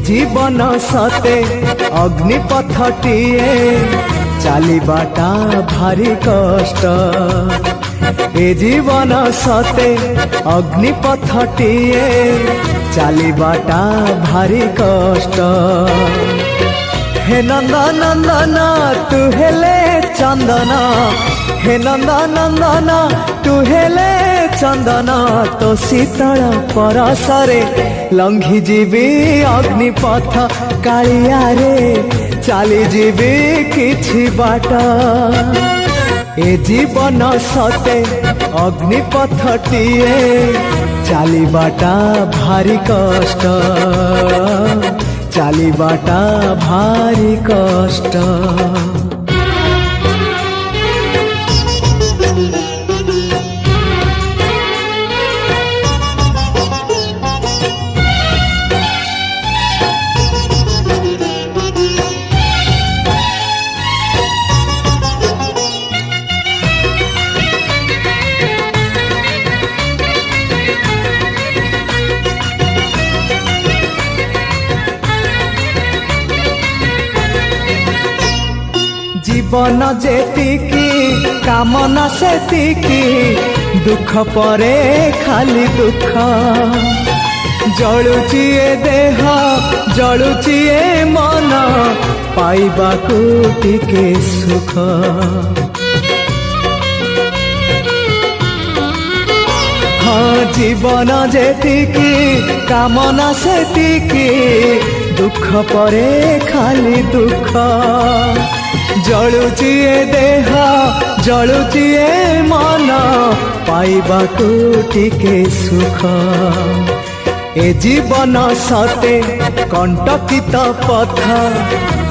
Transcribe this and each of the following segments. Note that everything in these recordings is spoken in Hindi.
जीवन सते अग्निपथटिए चलिबाटा भारी कष्ट। ए जीवन सते अग्निपथटिए चलिबाटा भारी कष्ट। हे नंदनंदन तू हेले चंदन, हे नंदनंदन तू हेले चंदन, तो शीतल परसरे लंघी जीवी अग्निपथ कालिया रे चली जीवी किछि बाट। ए जीवन सते अग्निपथटिए चलिबाटा भारी कष्ट, चलिबाटा भारी कष्ट। जीवन जेतिकी कामना सेतिकी, दुख परे खाली दुख। जलुची ए देह जलुची ए मन, पाइबाकू टिके सुख। हाँ जीवन जेतिकी कामना सेतिकी, दुख परे खाली दुख। जलुची ए देह जलुची ए मन, पाइबाकू टिके सुख। ए जीवन सते कंटकित पथ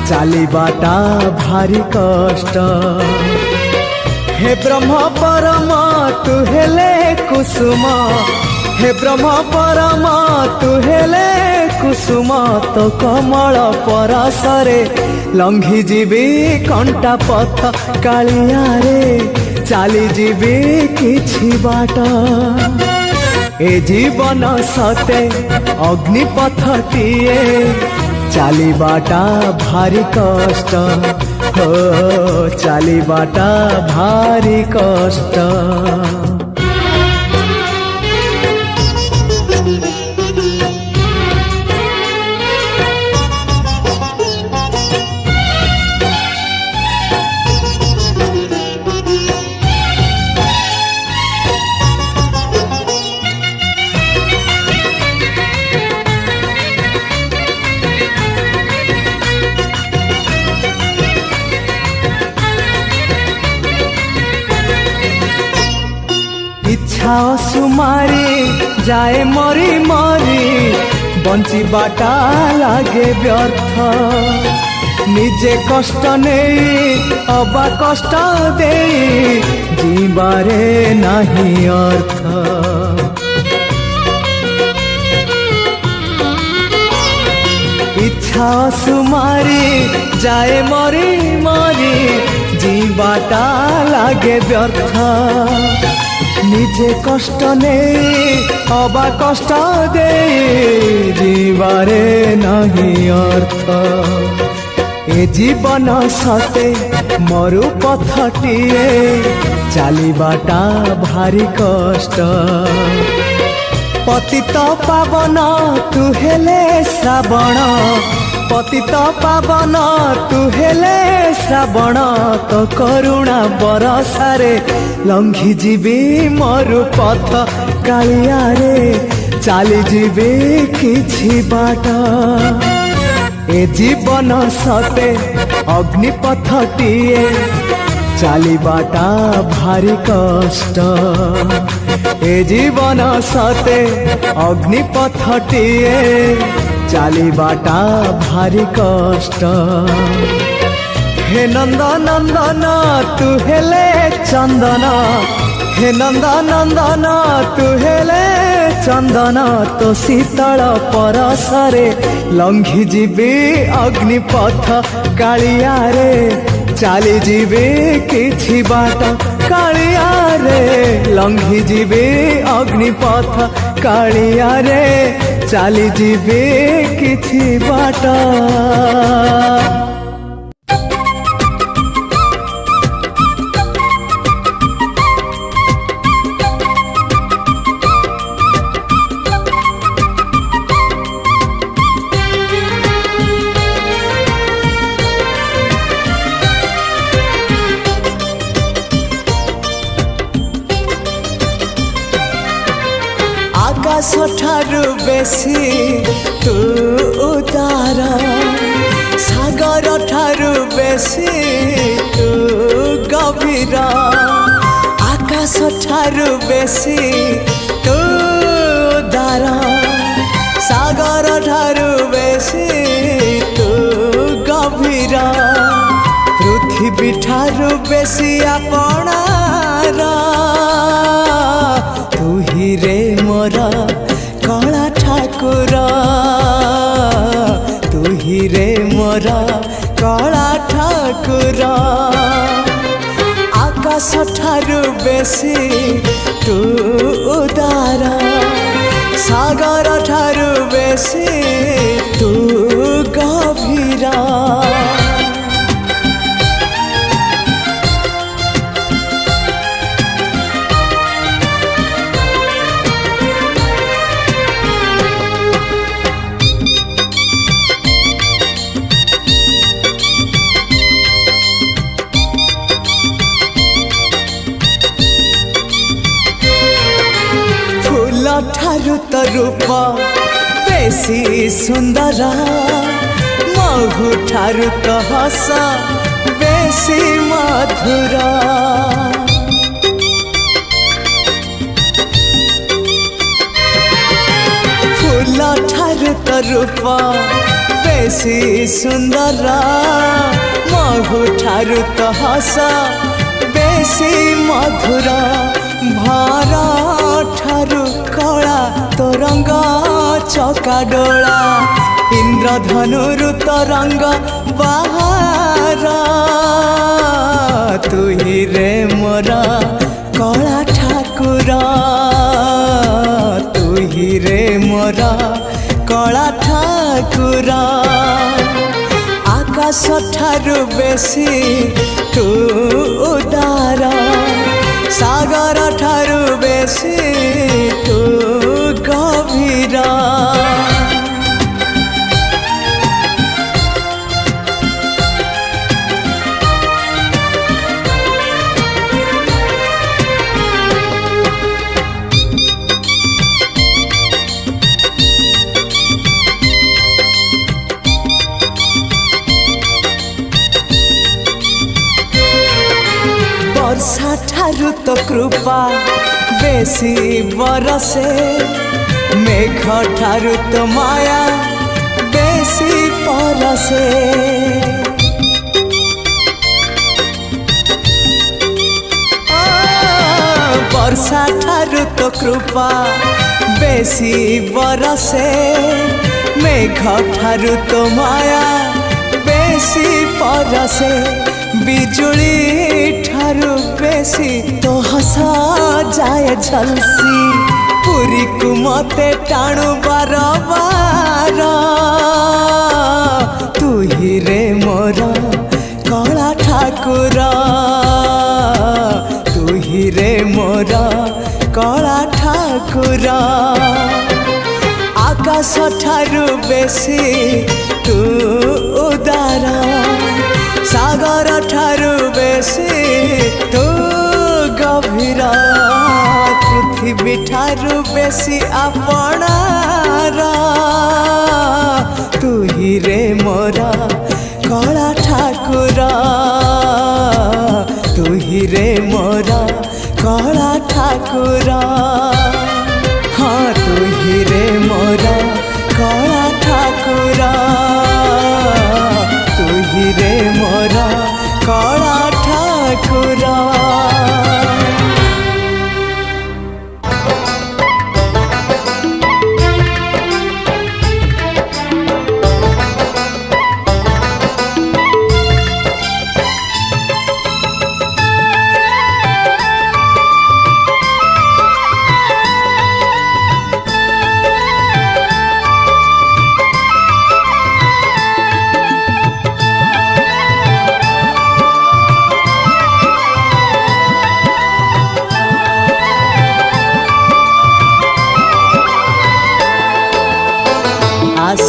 चलिबाटा भारी कष्ट। हे ब्रह्म परम तू हेले कुसुम, हे ब्रह्म परम तू हेले कुसुम, तो कमल परसरे लंघी जीवी कंटा पथ कालिया रे चली जीवी किछि बाट। ए जीवन सते अग्निपथटिए चलिबाटा भारी कष्ट, हो चलिबाटा भारी कष्ट। इच्छा सुमारी जाए मरी मरी, बंचिबाटा लागे व्यर्थ। निजे कष्ट नहीं अबा कष्ट दे, जीवारे नहीं अर्थ। इच्छा सुमारी जाए मरी मरी, जीवाटा लागे व्यर्थ। निजे कष्ट नहीं अबा कष्ट दे, जीवारे नहीं अर्थ। ए जीवन सते मरु पथटिए चलिबाटा भारी कष्ट। पतित पावन तू हेले श्रावण, पतित पावन तू हेले श्रावण, तो करुणा बरसारे लंघी जीवी मरु पथ कालिया रे चली जीवी किछि बाट। ए जीवन सते अग्निपथटिए चलिबाटा भारी कष्ट। ए जीवन सते अग्निपथटिए चलिबाटा भारी कष्ट। हे नंदनंदन तू हेले चंदन, हे नंदनंदन तू हेले चंदन, तो शीतल परसरे लंघी जीवी अग्निपथ कालिया रे चली जीवी किछि बाट। कालिया रे लंघी जीवी अग्निपथ कालिया रे चली जीवे किछि बाट आकाश ठारू बेसी तू उदार सागर ठारू बेसी तू गभीर आकाश ठारू बेसी तू उदार सागर ठारू बेसी तू गभीर पृथ्वी ठारू बेसी आपणार तू ही रे मोर कला ठाकुर तू ही रे मोर कला ठाकुर आकाश ठारू बेसी तू उदार सागर ठारू बेसी तू गभीर ठारू तो रूप बेसी सुंदर महु ठारू तो हस बेसी मधुर फूल ठारू तो रूप बेसी सुंदर महु ठारू तो हस बेसी मधुर भरा ठारू कला तो रंग चका डोला इंद्रधनुरु तो रंग बाहर तू ही रे मोर कला ठाकुर तू ही रे मोर कला ठाकुर आकाश ठारू बेसी तू उदार सागर ठारू बेसी तू गभीर वर्षा ठारू तो कृपा बेसी बरसे मेघ ठारू तो माया बेसी परसे वर्षा ठारू तो कृपा बेसी बरसे मेघ ठारू तो माया बेसी परसे बिजुली ठारू बेसी तो हसा जाए झलसी पूरी को मते टाणु बार बार तू ही रे मोर कला ठाकुर तू ही रे मोर कला ठाकुर आकाश ठारू बेसी तू उदार सागर ठारू बेसी तू गभीर पृथ्वी ठारू बेसी आपणार तू ही रे मोर कला ठाकुर तू ही रे मोर कला ठाकुर हाँ तू ही रे मोर कला ठाकुर तू ही रे मोर कला ठाकुर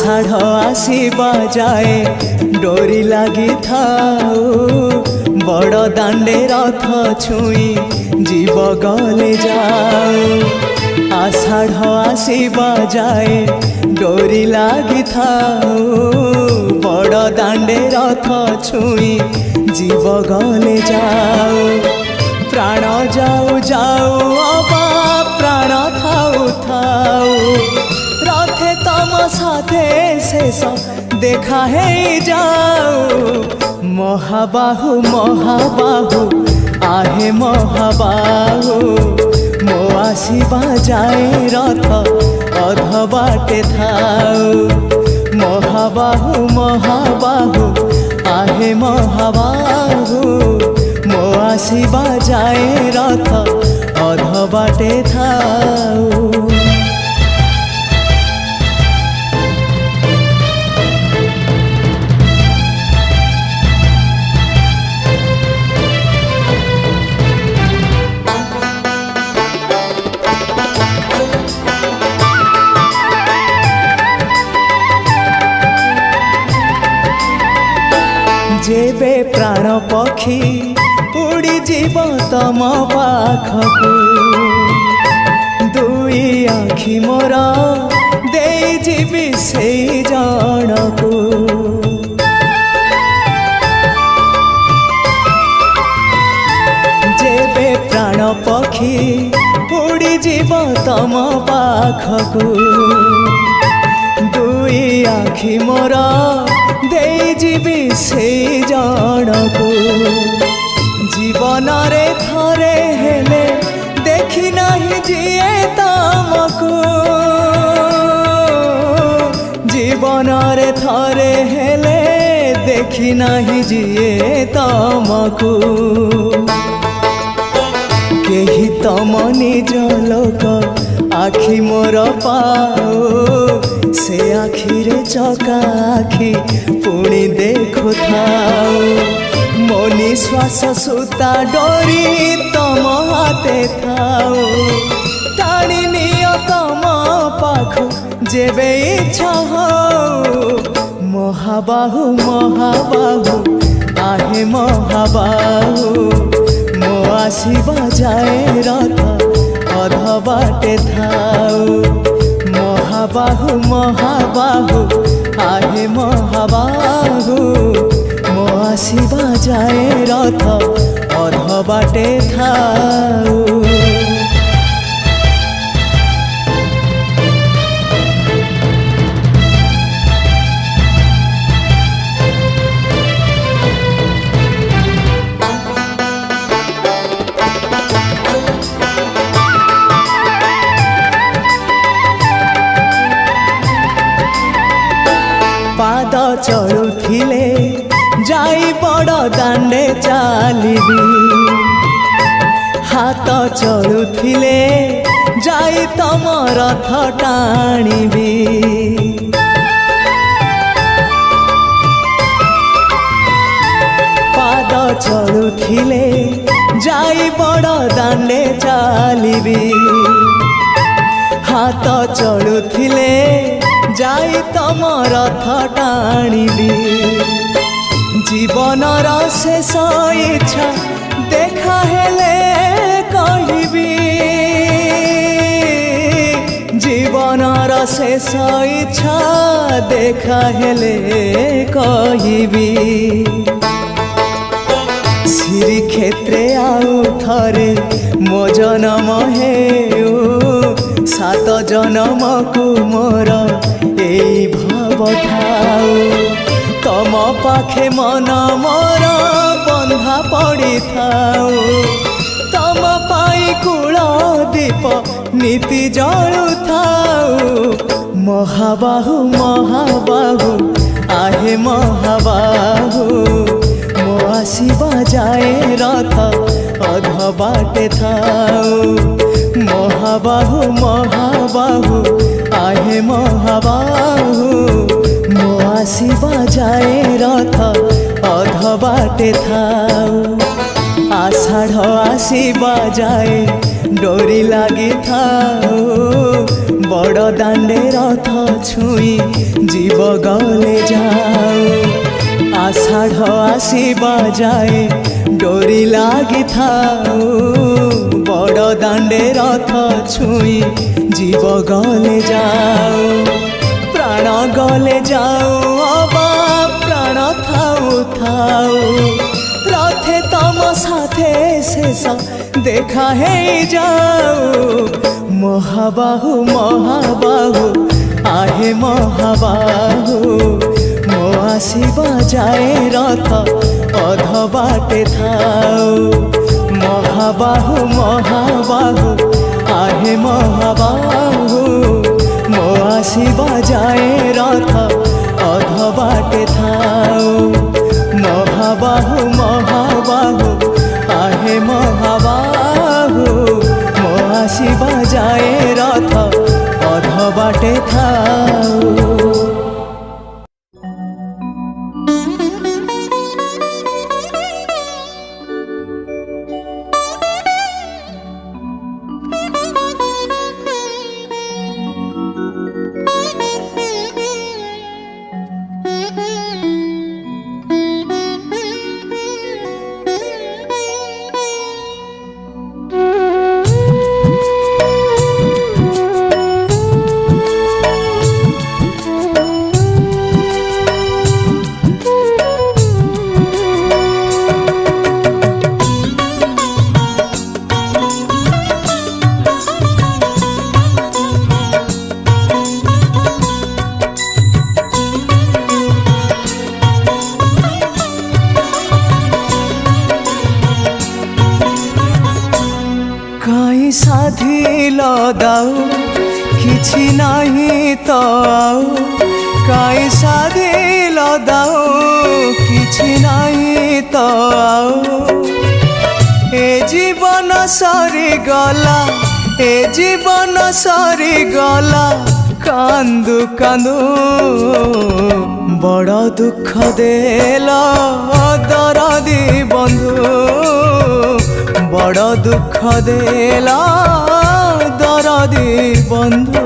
आषाढ़ आसीबा जाए डोरी लगी थाऊ बड़ दांडे रथ छुई जीव गले जाऊ आषाढ़ आसीबा जाए डोरी लगी थाऊ बड़ दांडे रथ छुई जीव गले जाऊ प्राण जाऊ जाऊ अबा प्राण थाऊ थाऊ रथे तम साथे शेष देखा है जाऊ महाबाहु महाबाहु आहे महाबाहु मो आसीबा जाए रथ अध बाटे थाऊ महाबाहु महाबाहु आहे महाबाहु मो आसीबा जाए रथ अध बाटे थाऊ जेबे प्राण पक्षी उड़ी जीव तम पाखकू दुई आखि मोर दे जीवी से जनकू जेबे प्राण पक्षी उड़ी जीव तम पाखकू दुई आखि मोर दे जीवी से जनकू जीवन रे थरे हेले देखी नहीं जिए तमकू जीवन रे थरे हेले देखी नहीं जिए तमकू केही तम निज लोक आखि मोर पाओ से आखि रे चका आखि पुणी देखु थाऊ मो निश्वास सुता डोरी तम हाथे थाऊ टाणी नियो तम पाख जेबे इच्छा हो महाबाहु महाबाहु आहे महाबाहु मो आसीबा जाए रथ अध बाटे थाऊ महाबाहु महाबाहु आहे महाबाहु मो आसीबा जाए रथ अध बाटे थाऊ पाद चलुथिले जाई बड़ दांडे चालिबी हाथ चलुथिले जाई तम रथ टाणीबी पाद चलुथिले जाई बड़ दांडे चालिबी हाथ चलुथिले जाई तम रथ टाणीबी जीवनर शेष इच्छा देखा हेले कहिबी जीवनर शेष इच्छा देखा हेले कहिबी श्री क्षेत्रे आउ थरे मो जनम हेउ सात जनम को मोर एई भाव थाऊ तम पाखे मन मोर बंधा पड़ी थाऊ तम पाई कूल दीप नीति जलु थाऊ महाबाहु महाबाहु आहे महाबाहु मो आसीबा जाए रथ अध बाटे थाऊ महाबाहु महाबाहु आहे महाबाहु मो आसीबा जाए रथ अध बाटे थाऊ आषाढ़ आसीबा जाए डोरी लगी थाऊ बड़ दांडे रथ छुई जीव गले जाऊ आषाढ़ आसीबा जाए डोरी लागी थाऊ बड़ दांडे रथ छुई जीव गले जाऊ प्राण गले जाऊ अबा प्राण थाऊ थाऊ रथे तम साथे शेष देखा है जाऊ महाबाहु महाबाहु आहे महाबाहु मो आसीबा जाए रथ अध बाटे थाऊ महाबाहु महाबाहु आहे महाबाहु मो आसीबा जाए रथ अध बाटे थाऊ महाबाहु महाबाहु आहे महाबाहु मो आसीबा जाए रथ अध बाटे थाऊ। साधिल दाऊ किछि नाही तो आऊ काई साधिल दाऊ किछि नाही तो आऊ ए जीवन सरी गला ए जीवन सरी गला कांदू कांदू बड़ दुख देला दरदी बंधु बड़ दुख देला दरदी बंधु।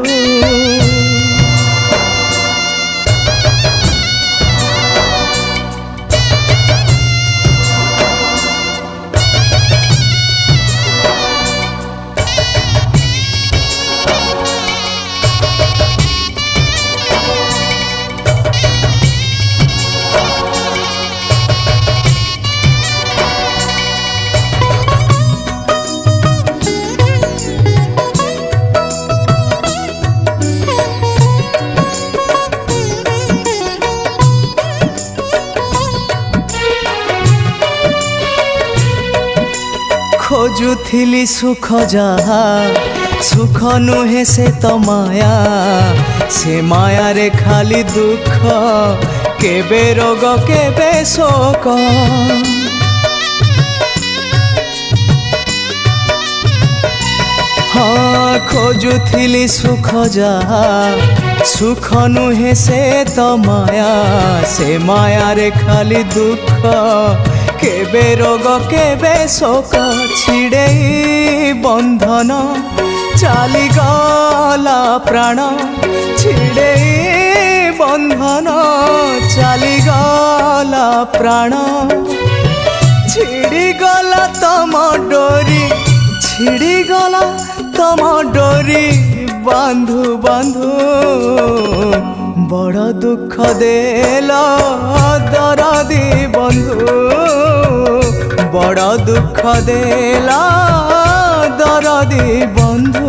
खोजुथिली सुख जहा सुख नुहे से तो माया से माया रे खाली दुख केबे रोग केबे शोक हाँ खोजुथिली सुख जहा सुख नुहे से तो माया से माया रे खाली दुख केबे रोग केबे शोक छिड़े बंधन चाली गला प्राण छिड़े बंधन चाली गला प्राण छिड़ी गला तम डोरी छिड़ी गला तम डोरी बांधु बांधु बड़ दुख देला दरदी बंधु बड़ दुख देला दरदी बंधु।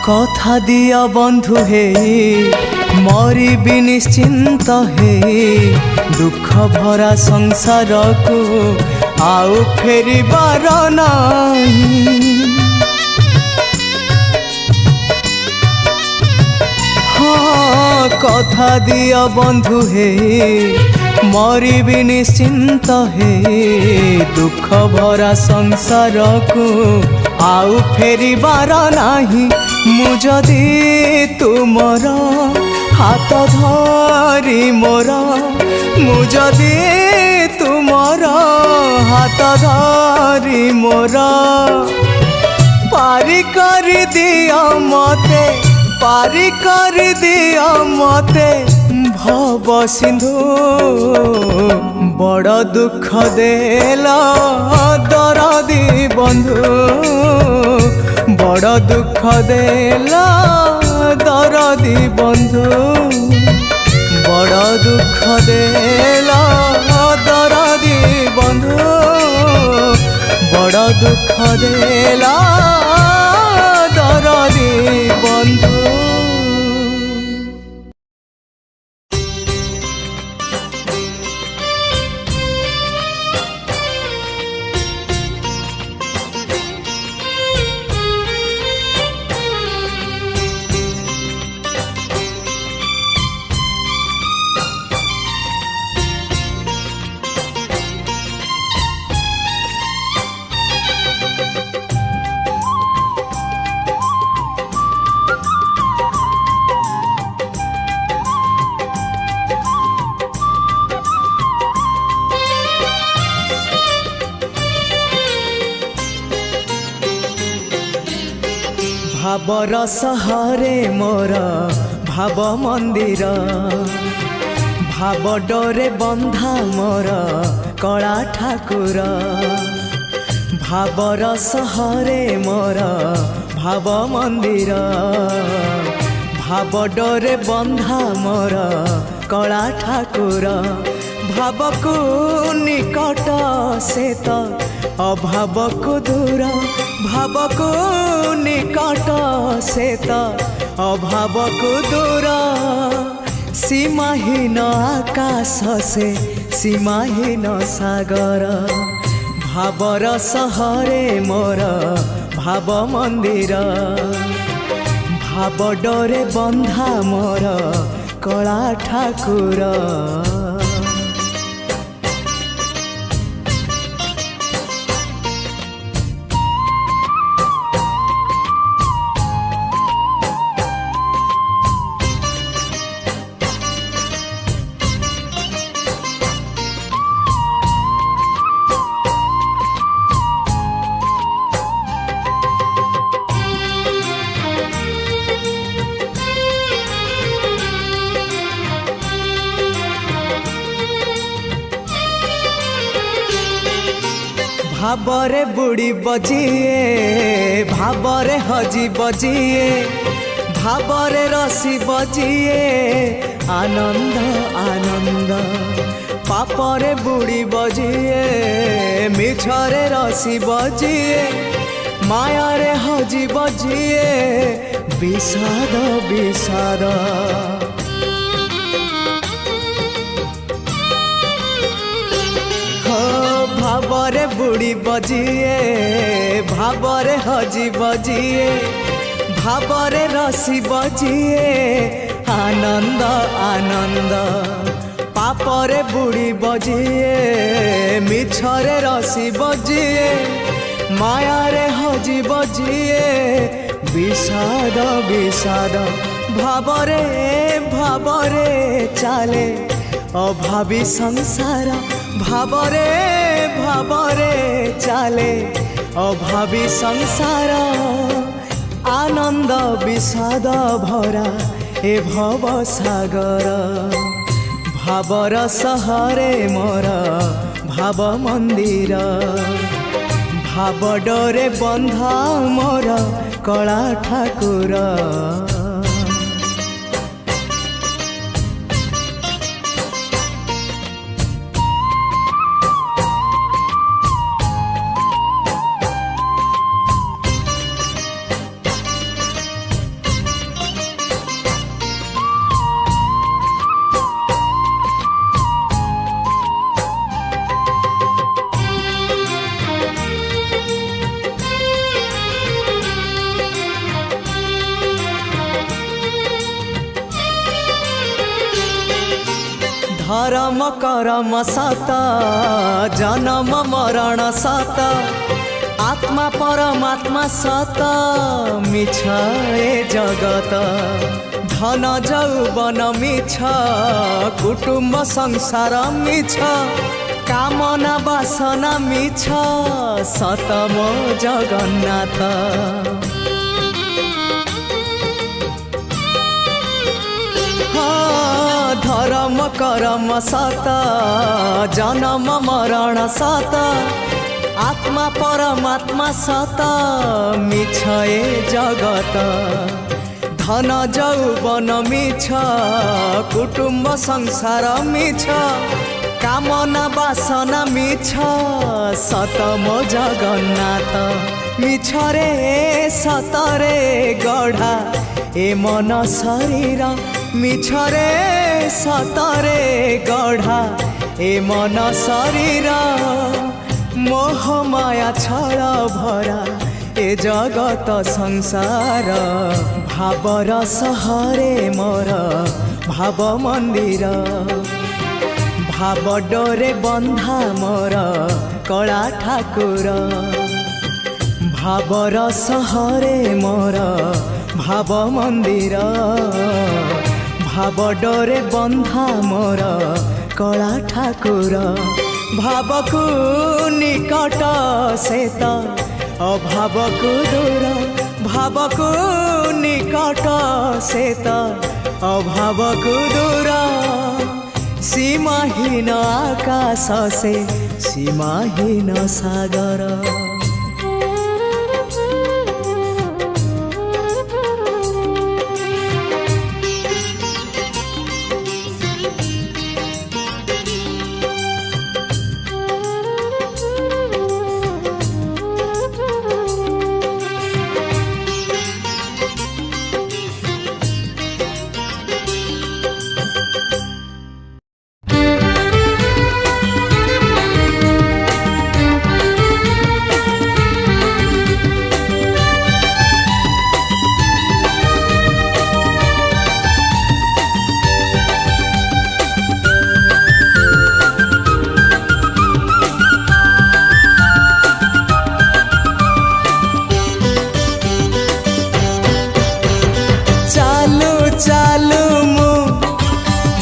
कथा दिया बंधु हे मरिबि निश्चिंत हे दुख भरा संसार को आउ फेरिबार नाही। हाँ कथा दिया बंधु हे मरिबि निश्चिंत हे दुख भरा संसार को आउ फेरिबार नाही। मु जदि तुमर हाथ धरी मोर मु जदि तुमर हाथ धरी मोर पारी कर दिया मते पारी कर दिया मते भव सिंधु बड़ दुख देला दरदी बंधु बड़ दुख देला दरदी बंधु बड़ दुख देला दरदी बंधु बड़ दुख देला दरदी बंधु। भावर सहरे मोर भाव मंदिर भाव डोरे बंधा मोर कला ठाकुर भावर सहरे मोर भाव मंदिर भाव डोरे बंधा मोर कला ठाकुर भाव को निकट से तो अभाव को दूर भाव को निकट से तो अभाव को दूर सीमाहीन आकाश से सीमाहीन सागर भावर सहरे मोर भाव मंदिर भाव डोरे बंधा मोर कला ठाकुर। भावरे बुड़ी बजिए भावरे हजी बजिए भावरे रसी बजिए आनंद आनंद पापरे बुड़ी बजिए मिछरे रसी बजिए मायारे हजी बजिए विषाद विषाद भावरे बुड़ी बजिए भावरे हजी बजिए भावरे रसी बजिए आनंद आनंद पापरे बुड़ी बजिए मिछरे रसी बजिए मायारे हजी बजिए विषाद विषाद भावरे भावरे चाले अभावी संसार भावरे भावरे चाले अभावी संसार आनंद विषाद भरा ए भव सागर भावर सहरे मोर भाव मंदिर भाव डोरे बंधा मोर कला ठाकुर। धर्म करम सत जन्म मरण सत आत्मा परमात्मा सत मिछ ए जगत धन जौवन मिछ कुटुम्ब संसार मिछ कामना वासना मिछ सत मो जगन्नाथ धर्म करम सत जन्म मरण सत आत्मा परमात्मा सत मिछ ए जगत धन जौवन मिछ कुटुम्ब संसार मिछ कामना वासना मिछ सत मो जगन्नाथ मिछ रे सत रे गढ़ा ए मन शरीर मिछ रे सत रे गढ़ा ए मन शरीर मोह माया छल भरा ए जगत संसार भावर सहरे मोर भाव मंदिर भाव डोरे बंधा मोर कला ठाकुर भावर सहरे मोर भाव मंदिर भाव डोरे बंधा मोर कला ठाकुर भावकु निकट सेत अभावकु दूर भावकु निकट सेत अभावकु दूर सीमाहीन आकाश से सीमाहीन सागर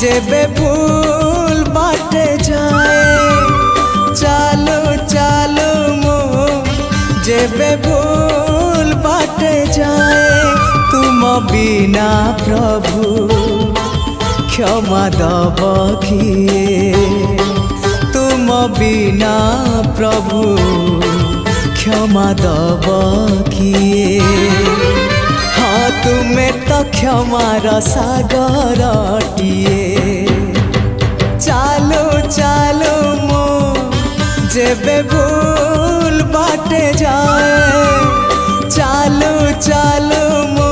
जेबे भूल बाटे जाए चालू चालू मो जेबे भूल बाटे जाए तुम बिना प्रभु क्षमा दब किए तुम बिना प्रभु क्षमा दब किए तुम्हें तो क्षमार सागरटिए चालू चालू मो जेबे भूल बाटे जाए चालू चालू मो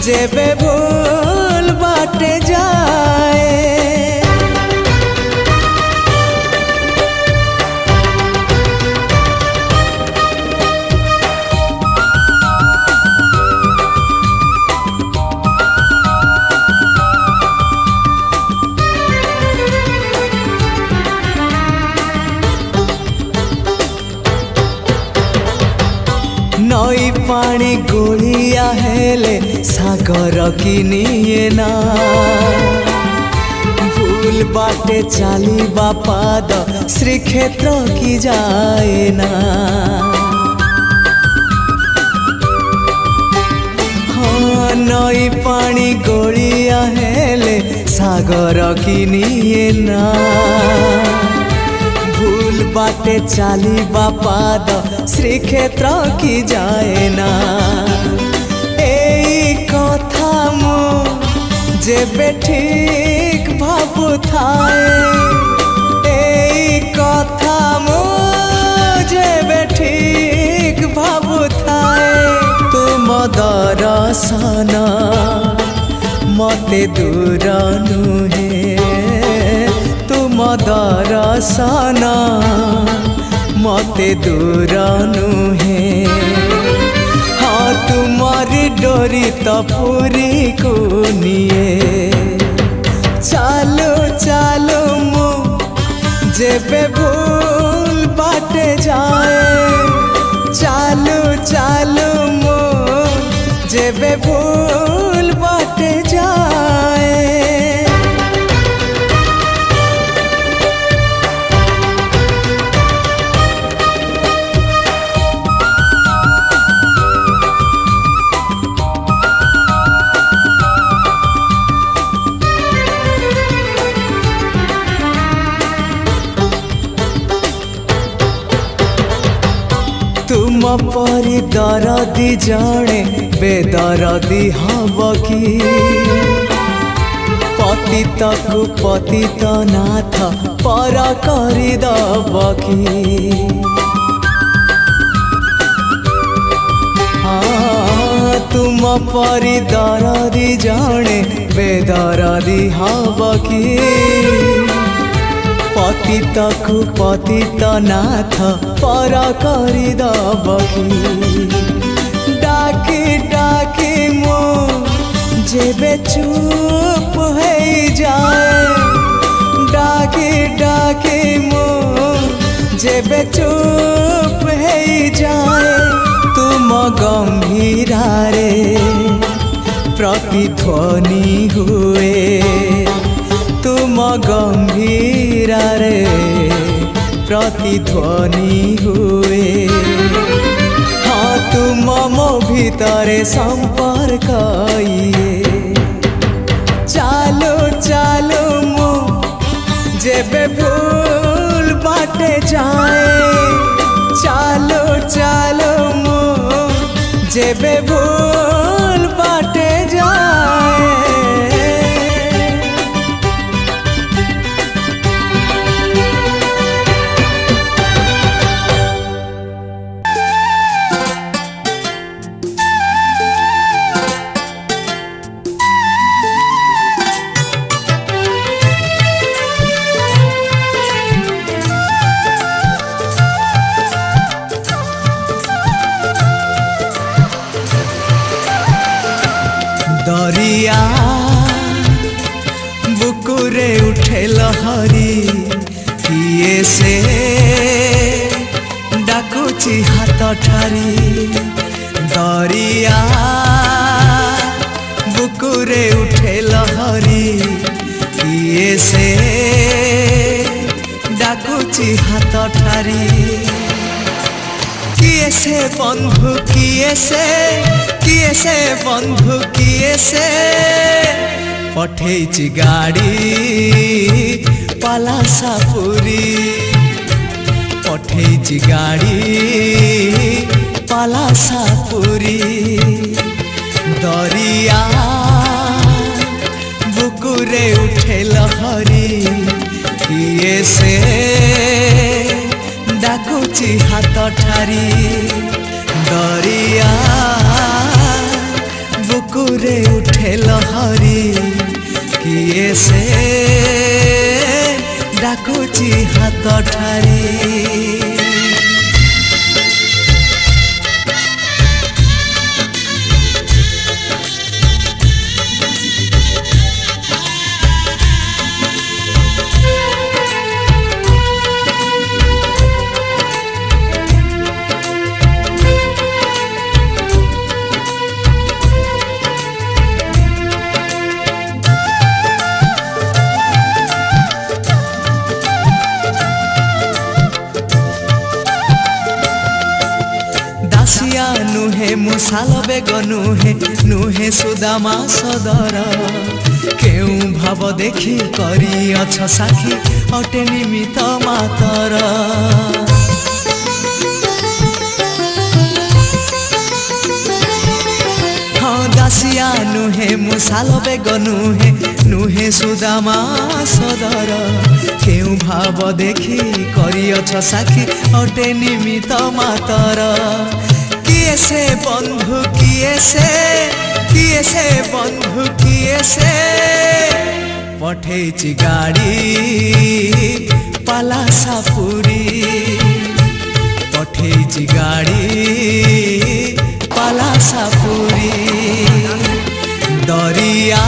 जेबे भूल बाटे जाए नई पानी गोलिया हेले सागर किनिए ना भूल बाटे चाली बापाद श्रीक्षेत्र की जाए ना हाँ नई पानी गोलिया हेले सागर किनिए ना भूल बाटे चाली बापाद श्रीक्षेत्र की जाए ना एई कथा मु जेबे ठीक भाबु थाए एई कथा मु जेबे ठीक भाबु थाए तुम दर्शन मते दूर नुहे तुम दर्शन मते दूर नुहे हाँ तुम्हारी डोरी तो पूरी को निए चालो चालो जेबे भूल बाटे जाए चालू चालू मोर जेबे भूल बाटे जाए। तुम परी दरदी जड़े बेदरदी हब कि पतित को पतित नाथ पर करदब कि। हाँ तुम परी दरदी जड़े बेदरदी हब कि पतित को पतित नाथ पर करदब कि। डाकी डाकी मो जेबे चुप हो जाए डाकी डाकी मो जेबे चुप हो जाए तुम गंभीरा रे प्रतिध्वनि हुए तुम गंभीरा रे प्रतिध्वनि हुए। हाँ तुम मो भितरे संपर्क ये चालो चालो मो जेबे भूल बाटे जाए चालो चालो मो जेबे भूल बाटे जाए। दरिया बुकुरे उठे लहरी किए से डाकुची हाथ ठारी। दरिया बुकुरे उठे लहरी किए से डाकुची हाथ ठारी। किए से बंधु किए से बंधु किए से पठेची गाड़ी पलासापुरी पठेची गाड़ी पलासापुरी। दरिया बुकुरे उठे लहरी किए से डाकुची हाथ ठारी। दरिया बुकुरे उठे लहरी किए से डाकुची हाथ ठारी। नुहे मुसाल बेग नुहे सुदामा सदर केउ भाव देखी करी अछ साखी अटे निमित मातर। हाँ दासिया नुहे मुसाल बेग नुहे सुदामा सदर केउ भाव देखी करी अछ साखी अटे निमित मातर। किए से बंधु किए से बंधु किए से पठेची गाड़ी पलासापुरी पठेची गाड़ी पलासापुरी। दरिया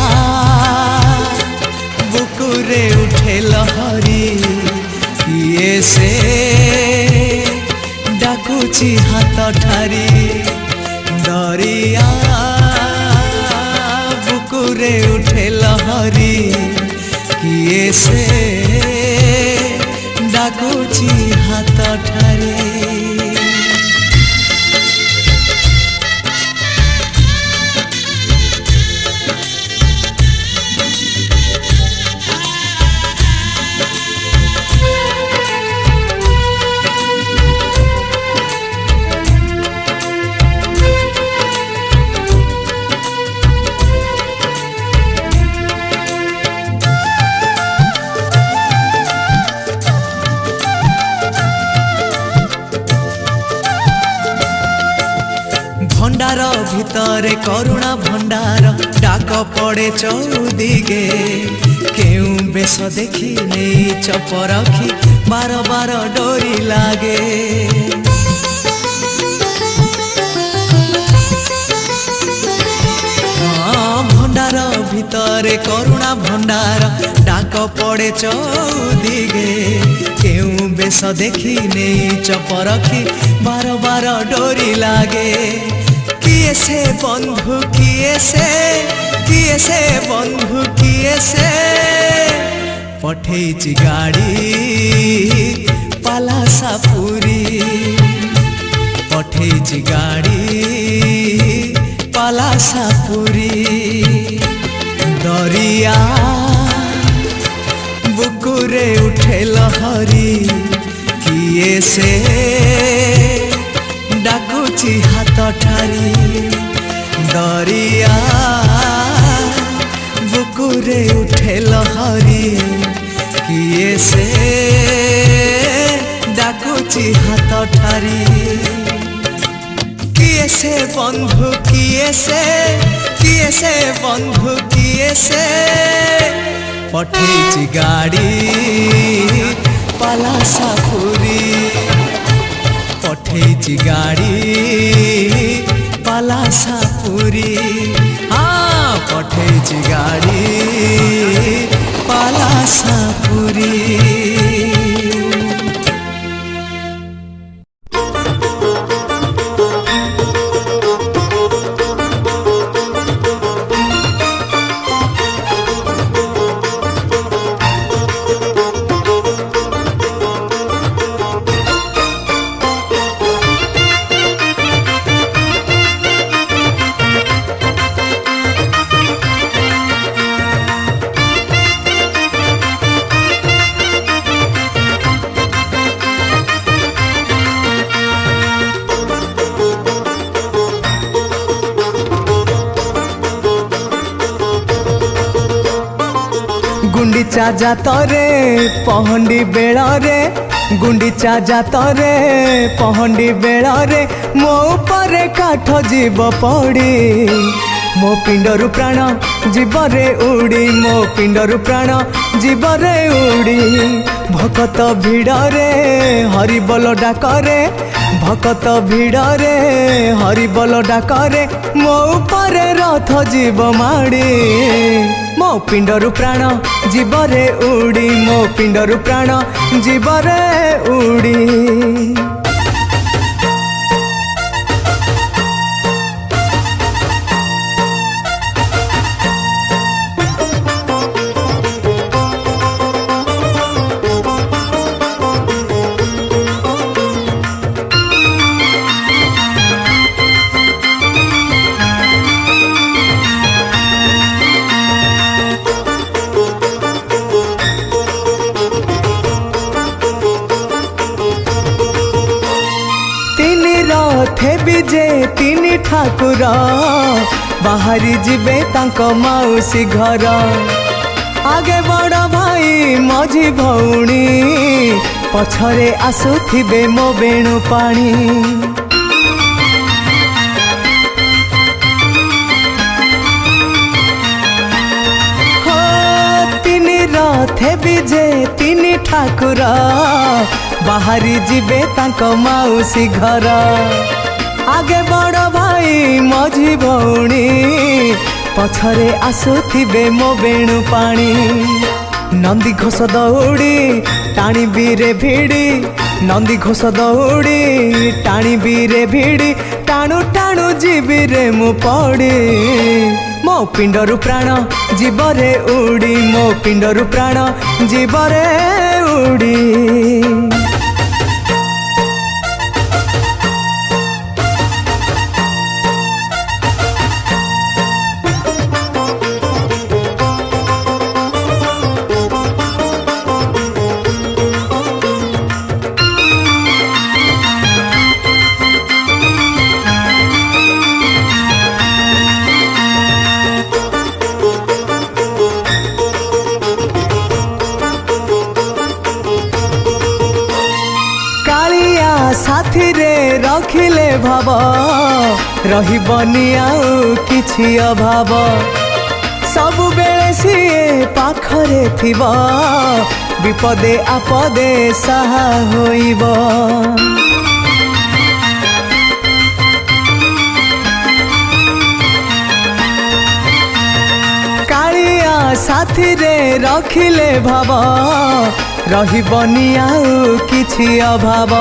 बुकुरे उठे लहरी किए ठारी दरिया बुकुरे उठे लहरी किए से डाकुची हाथ ठारी भंडार भितरे करुणा भंडार डाक पड़े चौदिगे केउ बेश देखी नहीं चप रखी बार बार डोरी लागे भंडार भितरे करुणा भंडार डाक पड़े चौदिगे केउ बेश देखी नहीं चप रखी बार बार डोरी लागे किए से बंधु किए से बंधु किए से पठेची गाड़ी पलासापुरी पठेची गाड़ी पलासापुरी दरिया बुकुरे उठे लहरी किए से डाकुची हाथ ठारी दरिया बुकुरे उठे लहरी किए से डाकुची हाथ ठारी किए से बंधु किए से बंधु किए से पठेची गाड़ी पलासापुरी पठेची गाड़ी पलासापुरी हाँ पठेची गाड़ी पलासापुरी गुंडीचा जातरे पहंडी बेड़े गुंडीचा जातरे पहंडी बेड़े मो उपरे काठ जीव पड़ी मो पिंडरु प्राण जीवरे उड़ी मो पिंडरु प्राण जीवरे उड़ी भकत भिड़रे हरिबोल डाकरे भकत भिड़रे हरिबोल डाकरे मो उपरे रथ जीव माड़ी मो पिंडरु प्राण जीवरे उड़ी मो पिंडरु प्राण जीवरे उड़ी जे तीन ठाकुर बाहरी जिबे तांको मौसी घर आगे बड़ भाई मझी भौणी पछरे आसुथिबे मो बेणु पानी तीन रथे विजे तीन ठाकुर बाहरी जिबे तांको मौसी घर आगे बड़ भाई मझी भौणी पछरे आसुथिबे मो बेणु पानी नंदी घोष दौड़ी टाणी बीरे भिड़ी नंदी घोष दौड़ी टाणी रे भिड़ी टाणु टाणु जीवी रे मु पड़ी मो पिंडरु प्राण जीवरे उड़ी मो पिंडरु प्राण जीवरे उड़ी साथी रे रखिले भाव रहिबनी आउ किछि अभाव सबु बेले सिए पाखरे थिबा विपदे आपदे सहा होइबो कालिया साथी रे रखिले भाव रहिबनी आउ किछि अभाव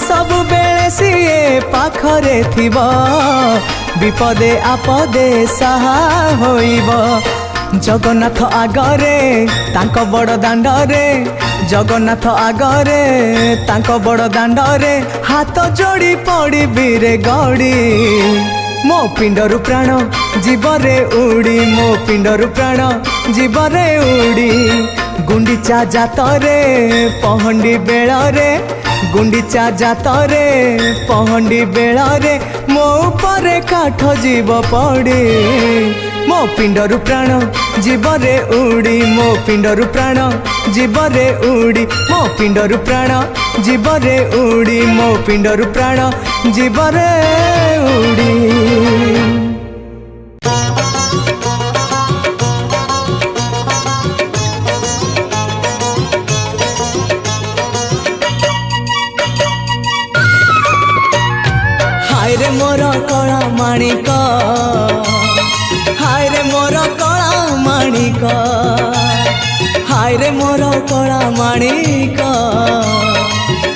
सबु बेले सिए पाखरे थिबा विपदे आपदे सहा होइबो जगन्नाथ आगरे तांको बड़ दांडरे जगन्नाथ आगरे तांको बड़ दांडरे हाथ जोड़ी पड़ी बीरे गड़ी मो पिंडरु प्राण जीवरे उड़ी मो पिंडरु प्राण जीवरे उड़ी गुंडीचा जातरे पहंडी बेଳରେ गुंडीचा जातरे पहंडी बेଳରେ मो उपरे काठ जीव पड़ी मो पिंडरु प्राण जीवरे उड़ी मो पिंडरु प्राण जीवरे उड़ी मो पिंडरु प्राण जीवरे उड़ी मो पिंडरु प्राण जीवरे उड़ी हाय रे मोर कला माणिक हाय रे मोर कला माणिक हाय रे मोर कला माणिक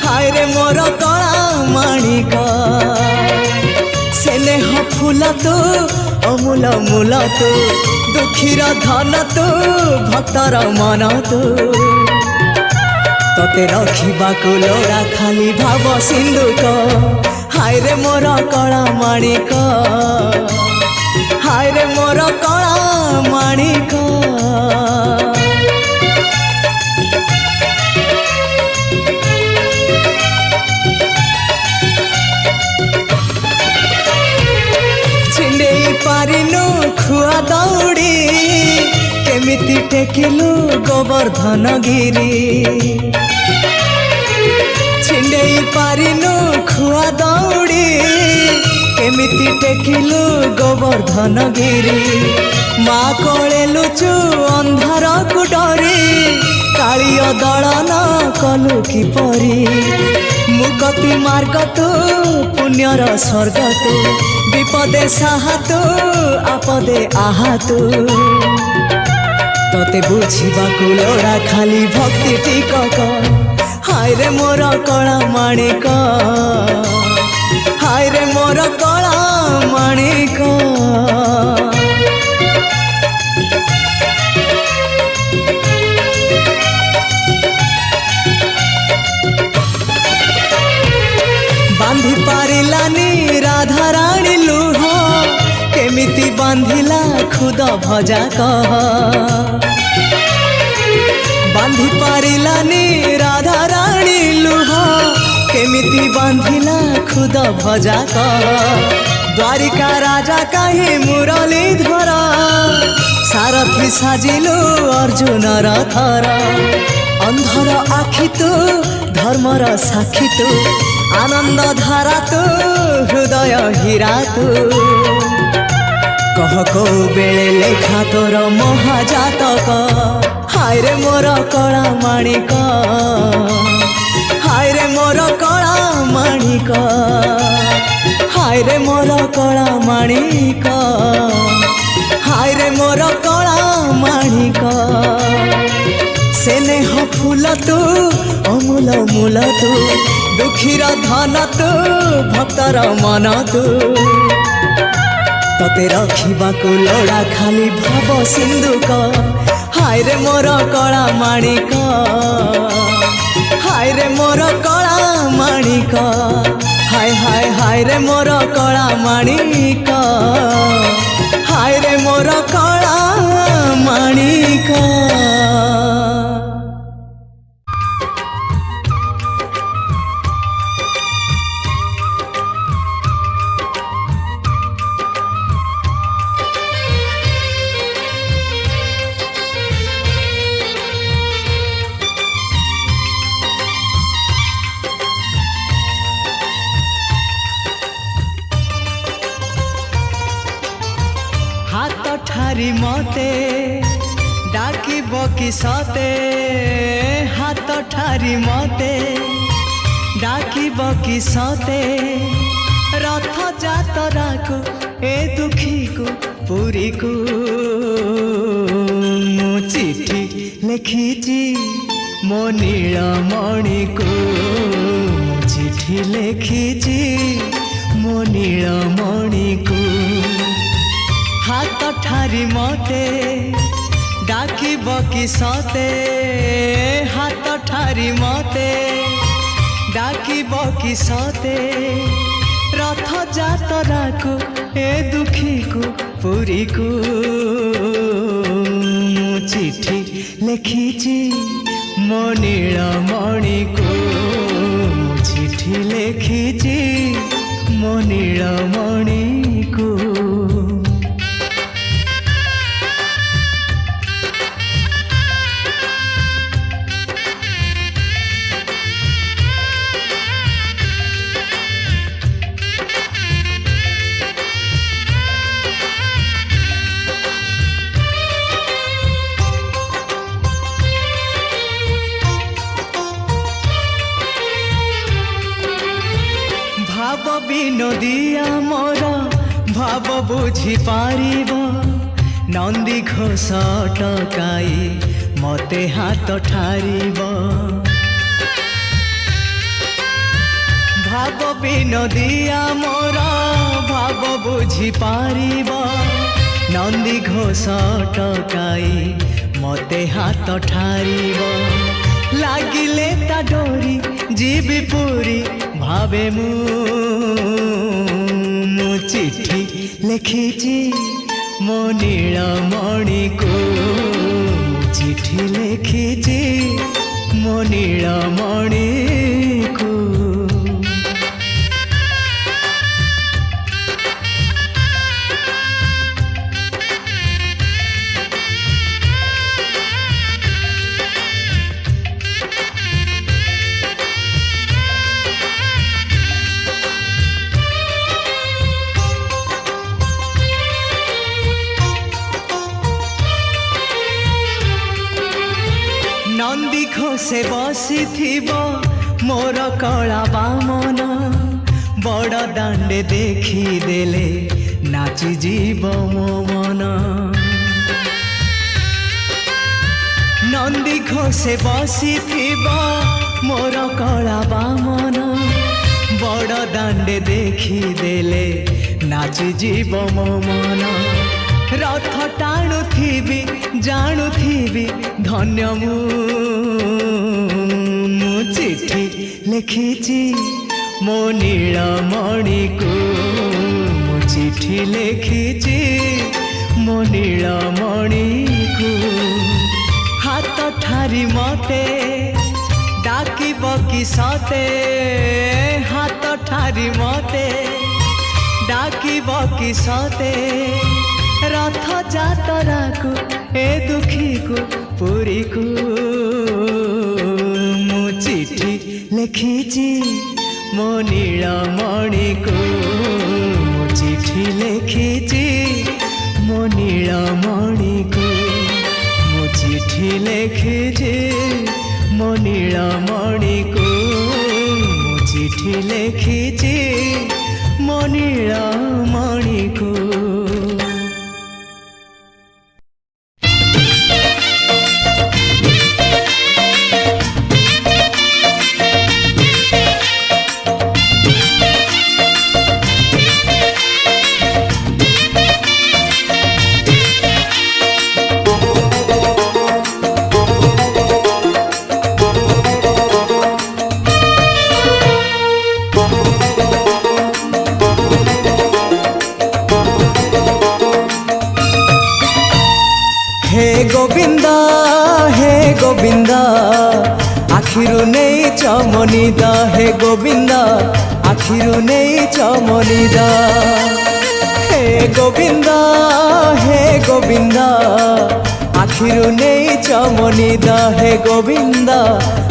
हाय रे मोर कला माणिक स्नेह फूल तू अमूल मूल तू दुखीर धन तू भक्तर मन तू तोते रखिबाकु लोड़ा खाली भाव सिंधुक हाय रे मोर कला माणिक हाय रे मोर कला माणिक छिंडेई पारिनु खुआ दौड़ी केमिति टेकिलु गोवर्धन गिरी छिंडेई पारिनु खुआ दौड़ी केमिति टेकिलु गोवर्धन गिरी माँ कोले लुचु अंधार को डरी कालिय दलन कलु किपरी मुगति मार्ग तू पुण्यर स्वर्ग तू विपदे साहा तू आपदे आहा तू तोते बुझिबाकु लोड़ा खाली भक्ति टिकक हाय रे मोर कला माणिक हाय रे मोर कला माणिक बांधी पारिलानी राधा रानी लुह केमिति बांधिला खुद भजा कह बांधी पारिलानी राधा रानी लुह केमिति बांधिला खुद भजा कह द्वारिका राजा कहीं मुरलीधर सारथी साजिलु अर्जुन रथर अंधर आखि तू धर्मर साक्षी तू आनंद धारा तू हृदय हीरा तू कह को बेले लेखा तोर महाजातक हाय रे मोर कला माणिक हाय रे मोर कला माणिक हाय रे मोर कला माणिक हाय रे मोर कला माणिक स्नेह फूल तू अमूल मूल तू दुखीर धन तू भक्तर मन तू तते रखिबाकू लोड़ा खाली भाव सिंधुक हाय रे मोर कला माणिक हाय रे मोर कला माणिक हाय हाय हाय रे मोर कला माणिक हाय रे मोर कला माणिक। हाथ ठारी मते डाकिब कि सते हाथ ठारी मते डाकिब कि सते रथ जातरा को ए दुखी को पुरी को मु चिठी लिखिची मो नीलमणि को मु चिठी लिखिची मो नीलमणि को हाथ ठारी मते डाकिब कि सते हाथ ठारी मते डाकिब कि सते रथ जातरा को ए दुखी को पुरी को मु चिठी लिखिची मो नीलमणि को मु चिठी लिखिची मो नीलमणि को। भाव विनोदिया मोर भाव बुझी पारिब नंदी घोष टकाई मते हाथ ठारिब भाव विनोदिया मोर भाव बुझी पारिब नंदी घोष टकाई मते हाथ ठारिब लागिले ता डोरी जीवी पूरी भावे मु चिठी लिखिची मो नीलमणि को मु चिठी लिखिची मो नीलमणि को। नंदी घोषे बसी मोर कला बामन बड़ दांडे देखी देले नाची जीव मो मन नंदी घोषे बसी मोर कला बामन बड़ दांडे देखी देले नाची जीव मो मन रथ टाणुथिबी जाणुथिबी धन्य मु चिठी लिखिची मो नीलमणि को मु चिठी लिखिची मो नीलमणि को हाथ ठारी मते डाकिब कि सते हाथ ठारी मते डाकिब कि सते रथ जातरा को ए दुखी को पुरी को मु चिठी लिखिची मो नीलमणि को मु चिठी लिखिची मो नीलमणि को मु चिठी लिखिची मो नीलमणि को मु चिठी लिखिची मो नीलमणि को। गोविंद हे गोविंद आखिरु नहीं चमनिद हे गोविंद आखिरु नहीं चमनिद हे गोविंद आखिरु नहीं चमनिद हे गोविंद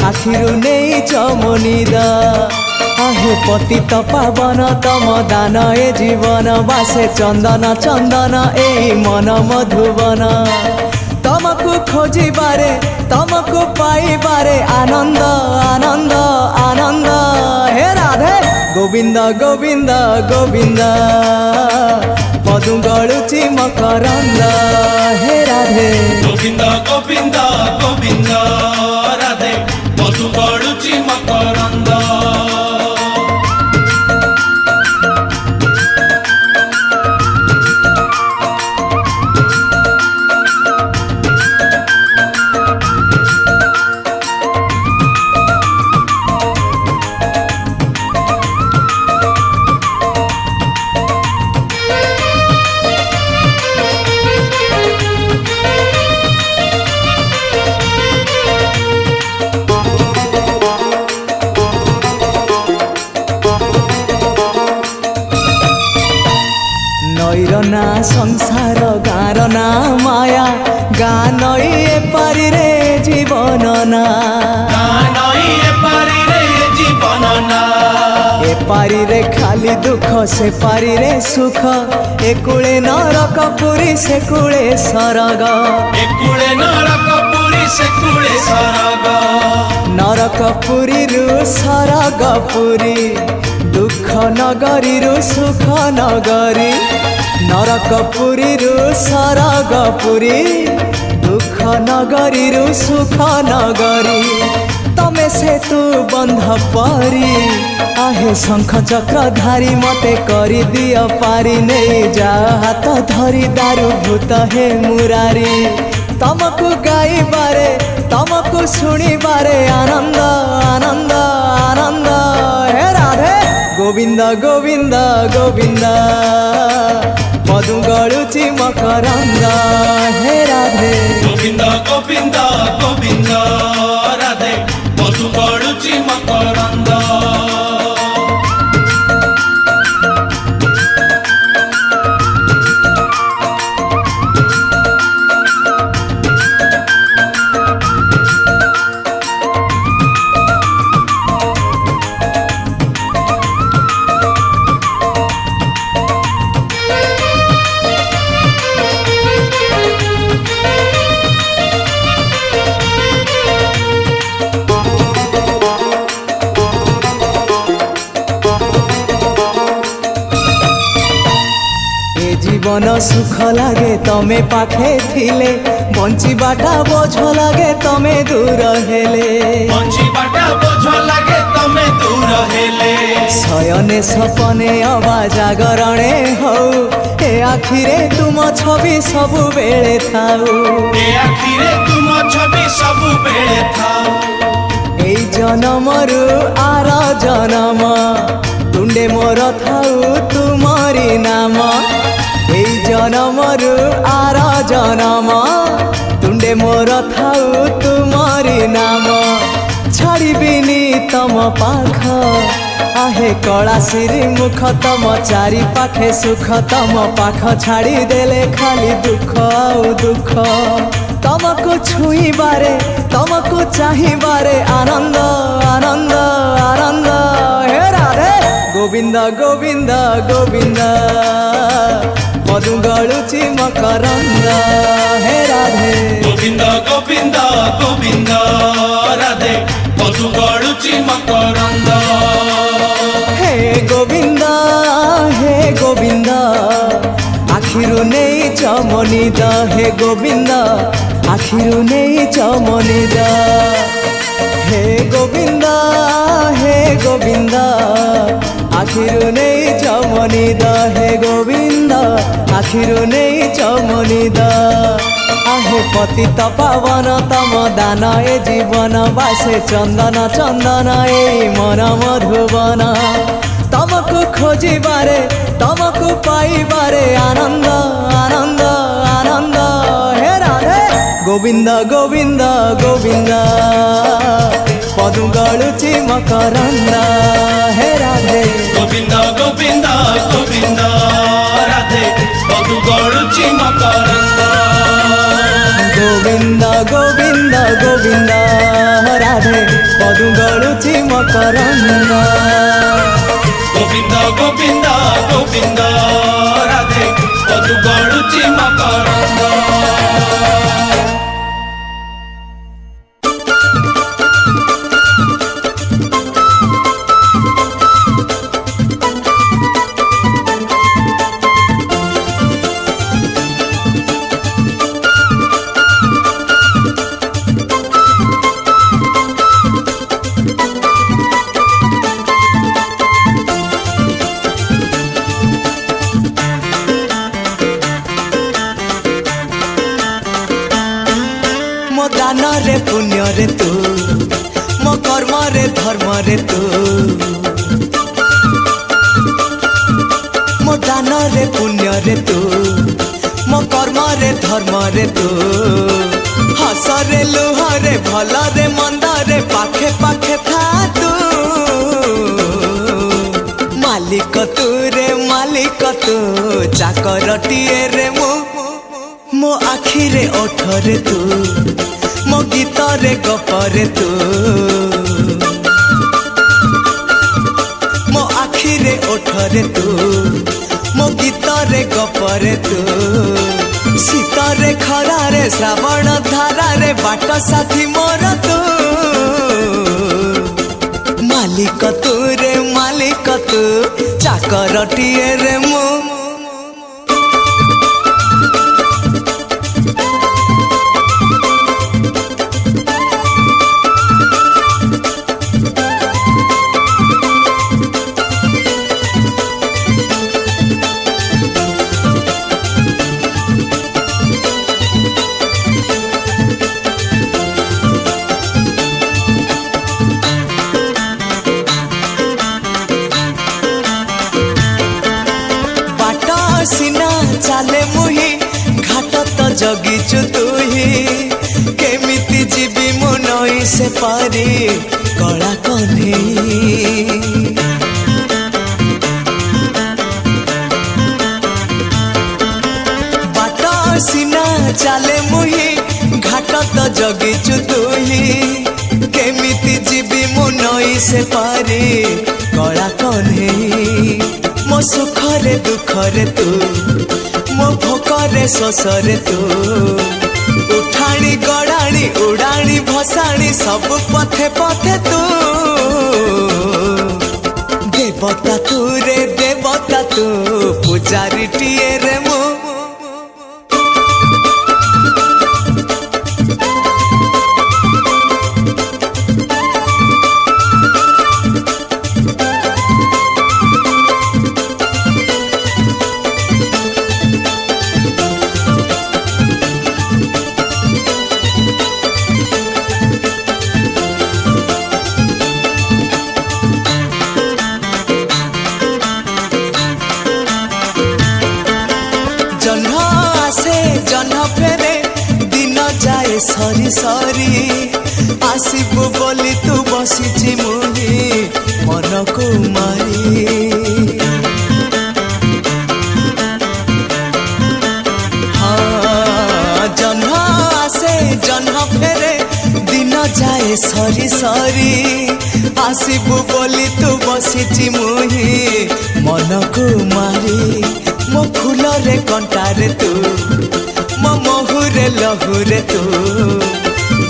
आखिरु नहीं चमनिद आहे पतित पावन तम दान ए जीवन बासे चंदन चंदन ए मन मधुवन तमको खोजिबारे तमको पाइबारे आनंद आनंद आनंद हे राधे गोविंद गोविंद गोविंद मधु गलुची मकरंद हे राधे गोविंद गोविंद गोविंद राधे मधु गलुची मकरंद नईरना संसार गार ना माया गा नई एपारी रे जीवन ना एपारी रे खाली दुख से पारी रे सुख एकुले नरक पुरी से कुले सरग नरक पुरी रु सरग पुरी दुख नगरी रु सुख नगरी नरक पुरी रु सरग पुरी दुख नगरी रु सुख नगरी तमे से तू बंध परी आहे शंख चक्र धारी मते करी दियो पारी नहीं जा हाथ धरी दारू भूत हे मुरारी तमको गाइबारे तमको सुनिबारे आनंद आनंद आनंद हे राधे गोविंद गोविंद गोविंद मधु गलुची मकरंद हे राधे गोविंद गोविंद गोविंद राधे मधु गलुची मकरंद जीवन सुख लागे तमे पाखे थिले बंचीबाटा बोझ लागे तमे दूर हेले शयने सपने अबा जागरणे हौ ए आखिरे तुम छवि सबु बेले थाउ ए जनमरु आर जनम तुंडे मोर थाउ तुमरी नाम ए जनमरु आर जनम तुंडे मोर थाउ तुमरी नाम छाड़बिनी तम पाख आहे कला सिरी मुख तम चारि पाखे सुख तम पाख छाड़ी देले खाली दुख आउ दुख तमको छुईबारे तमको चाहिबारे आनंद आनंद आनंद हे राधे गोविंद गोविंद गोविंद मधु गलुची मकरंद हे राधे गोविंद गोविंद गोविंद राधे मधु गलुची मकरंद हे गोविंद आखिरु नहीं चमनिद हे गोविंद आखिरु नहीं चमनिद हे गोविंद आखिरु नहीं चमनिद हे गोविंद आखिरु नहीं चमनिद आहे पतित पावन तम दान ए जीवन बासे चंदन चंदन ए मन मधुवन तमको खोजिबारे तमको पाइबारे आनंद आनंद आनंद हे राधे ଗୋବିନ୍ଦ ଗୋବିନ୍ଦ ଗୋବିନ୍ଦ ପଦୁ ଗଳୁଛି ମକରନ୍ଦ ହେ ରାଧେ ଗୋବିନ୍ଦ ଗୋବିନ୍ଦ ଗୋବିନ୍ଦ ରାଧେ ମଧୁ ଗଳୁଛି ମକରନ୍ଦ ଗୋବିନ୍ଦ ଗୋବିନ୍ଦ ଗୋବିନ୍ଦ ରାଧେ ପଦୁ ଗଳୁଛି ମକରନ୍ଦ ଗୋବିନ୍ଦ ଗୋବିନ୍ଦ ଗୋବିନ୍ଦ ରାଧେ ମଧୁ ଗଳୁଛି ମକରନ୍ଦ दान रे पुण्य रे तू मो कर्म रे धर्म रे तू मो दान रे पुण्य रे तू मो कर्म रे धर्म रे तू हस रे लुह रे भल रे मंद रे पाखे पाखे था तू मालिक तू रे मालिक तू चाकरटीए रे मो आखि रे ओठ रे तू मो गीत रे गप रे तू मो आखि रे ओठ रे तू मो गीत रे गप रे तू शीत रे खरा रे श्रावण धारा रे बाट साथी मोर तू मालिक तू रे मालिक तू चाकरटीए रे मो सिना चाले मुही घाट तो जगिचु तुही केमिति जीवी मु नई से पारी कला कन्ही बाट सिना चाले मुही घाट तो जगिचु तुही केमिति जीवी मु नई से पारी कला कन्ही मो सुख रे दुख रे तू मो भोक रे शोष रे तू उठाणी गड़ाणी उड़ाणी भसाणी सब पथे पथे तू देवता तू रे देवता तू पूजारी टीए रे मो सरी सरी आसबु बोली तू बसीची मुही मन को मारी हाँ जन्म आसे जन्म फेरे दिन जाए सरी सरी आसबु बोली तू बसीची मुही मन को मारी मो फूल रे कंटा रे तू मो महुरे लहुरे तू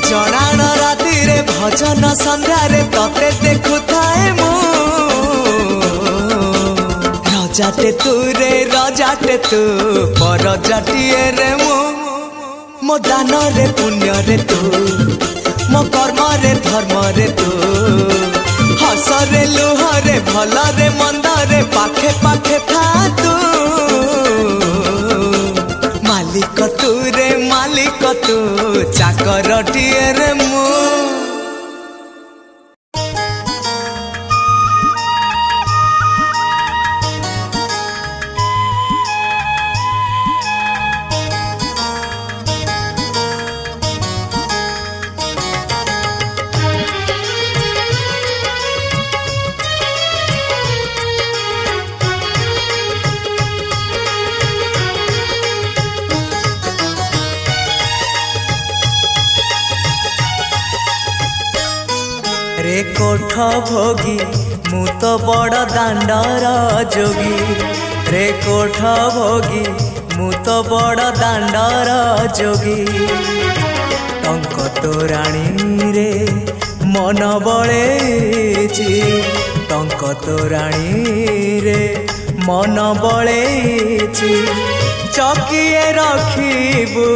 जड़ाण राति रे भजन संध्या रे तते देखु थाए मु रजाटे तू रे रजाटे तू परजाटिए रे मो दान रे पुण्य रे तू मो कर्म रे धर्म रे तू हस रे लुह रे भल रे मंद रे पाखे पाखे था तू मालिक तू रे मालिक तू चाकरटीए रे मो भोगी मु तो बड़ दांडर जोगी रे कोठ भोगी मु तो बड़ दांडर जोगी टंक तोराणी रे मन बळेची टंक तोराणी रे मन बळेची चकिए रखिबू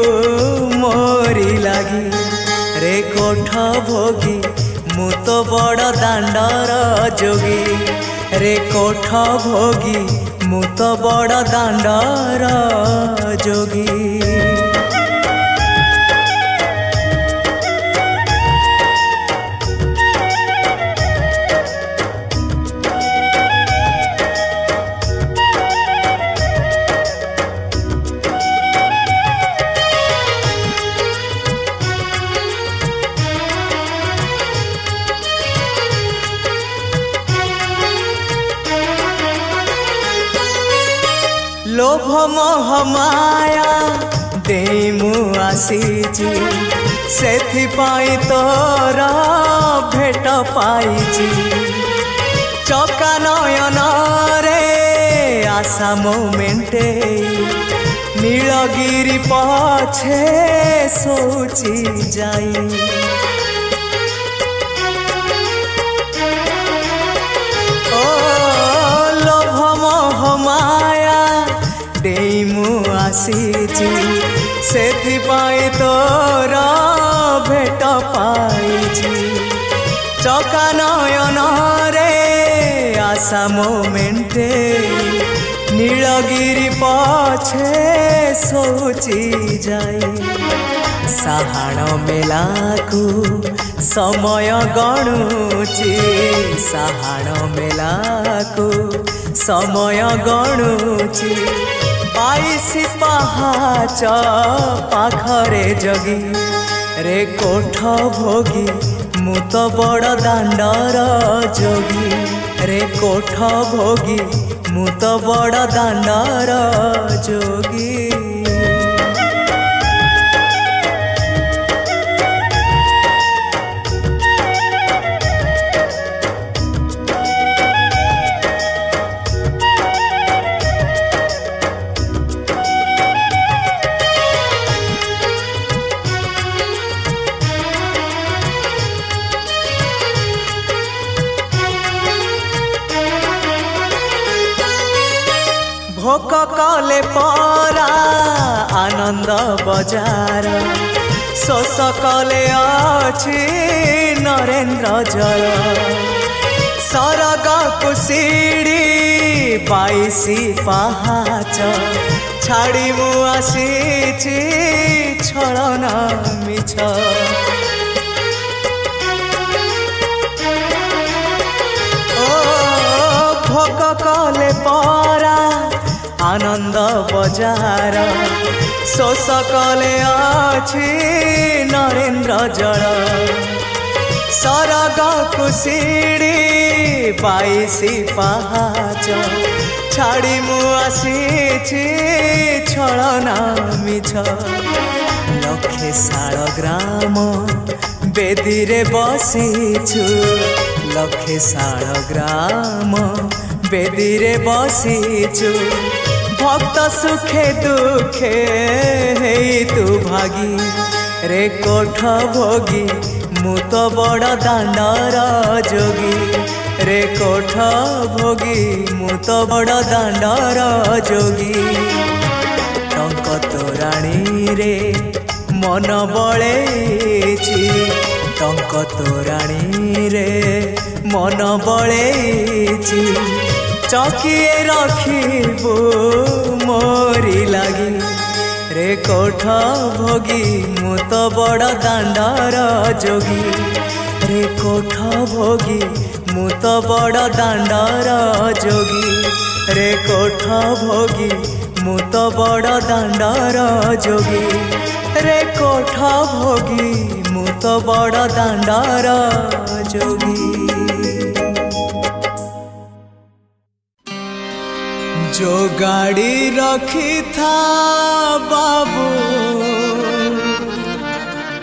मोरी लागी रे कोठ भोगी मु तो बड़ दांडर जोगी रे कोठ भोगी मु तो बड़ दांडर जोगी। लोभ मोह माया दे मु आसीची सेथिपाई तोर भेट पाइची चका नयन रे आशा मोमेंटे नीलगिरी पछे सोची जाई ओ लोभ मोह माया देई मु आसीची सेथिपाई तोर भेट पाइची चका नयन रे आशा मोमेंटे नीलगिरी पछे सोची जाई साहाण मेलाकू समय गणुची साहाण मेलाकू समय गणुची 22 पहाच पाखरे जगी रे कोठ भोगी मु तो बड़ दांडर जोगी रे कोठ भोगी मु तो बड़ दांडर जोगी। भोक कले परा आनंद बजार शोष कले अछि नरेन्द्र जल सरग कुशिड़ी 22 पहाच छाड़ी मु आसीची छलना मिछ ओ भोक कले परा आनंद बजार शोष कले अछि नरेन्द्र जल सरग कुशिड़ी 22 पहाच छाड़ी मु आसीची छलना मिछ लक्षे शाल ग्राम बेदी रे बसीछु लक्षे शाल ग्राम बेदी रे बसीछु भक्त सुखे दुखे हे तू भागी रे कोठ भोगी मु तो बड़ दांडर जोगी रे कोठ भोगी मु तो बड़ दांडर जोगी टंक तोराणी रे मन बळेची टंक तोराणी रे मन बळेची चकिए रखिबू मोरी लागी रे कोठ भोगी मु तो बड़ दांडर जोगी रे कोठ भोगी मु तो बड़ दांडर जोगी रे कोठ भोगी मु तो बड़ दांडर जोगी रे कोठ भोगी मु तो बड़ दांडर जोगी। जो गाड़ी रखी था बाबू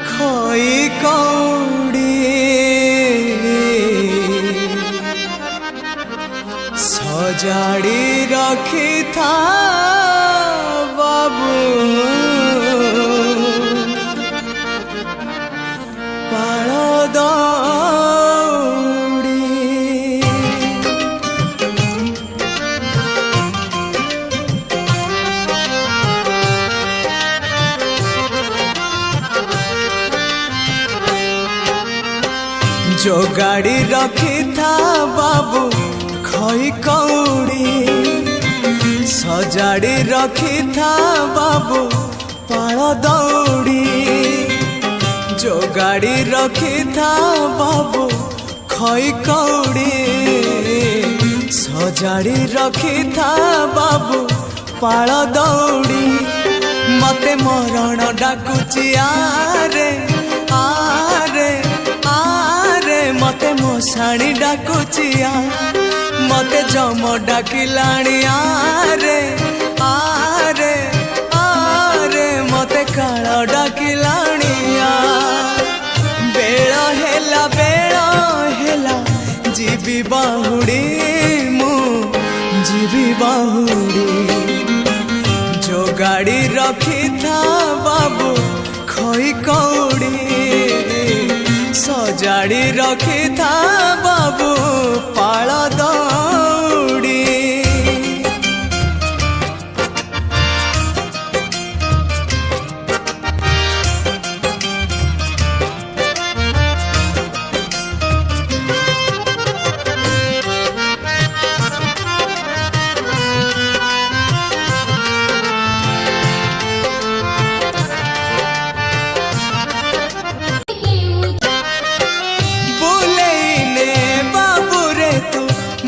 खोई कौड़ी सजाड़ी रखी था बाबू पाल दौड़ी। जो गाड़ी रखी था बाबू खई कौड़ी सजाड़ी रखी था बाबू पाल दौड़ी। जो गाड़ी रखी था बाबू खई कौड़ी सजाड़ी रखी था बाबू पाल दौड़ी। मते मरण डाकुची आरे आरे आरे मते मशाणी डाकुचिया मते जम डाकिलाणी आरे आरे आरे मते काल डाकिलाणिया। बेळ हेला जीवी बाहुड़ी मु जीवी बाहुड़ी। जो गाड़ी रखी था बाबू खई कौड़ी सजाड़ी रखी था बाबू पाल दौड़ी।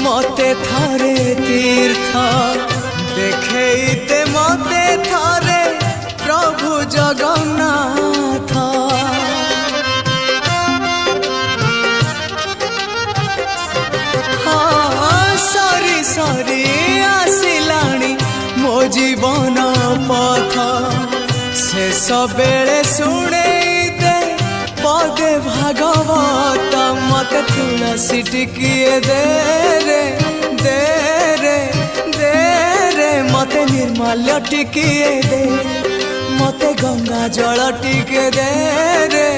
मते थारे तीर्थ देखेते मते थारे प्रभु जगन्नाथ। हाँ सरी सरी आसिलाणी मो जीवन पथ शेष बेले शुणे पदे भागवत मते तुलसी टिकिए दे रे दे रे दे रे मते निर्मल्य टिकिए दे मते गंगा जल टिके दे रे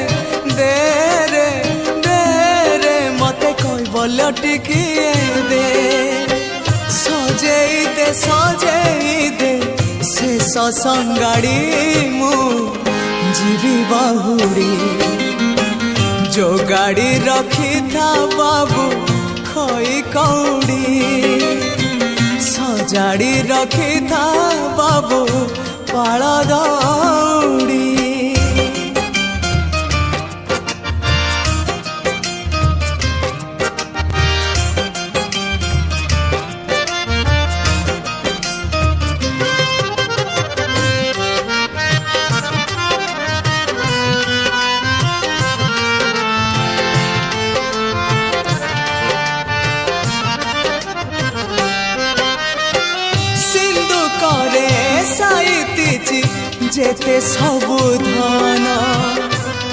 दे रे दे रे मते कैवल्य टिकिए दे। सजेई दे शेष संगाड़ी मु जीवी बाहुड़ी। जो गाड़ी रखी था बाबू खई कौड़ी सजाड़ी रखी था बाबू पाल दौड़ी। जेते सबु धन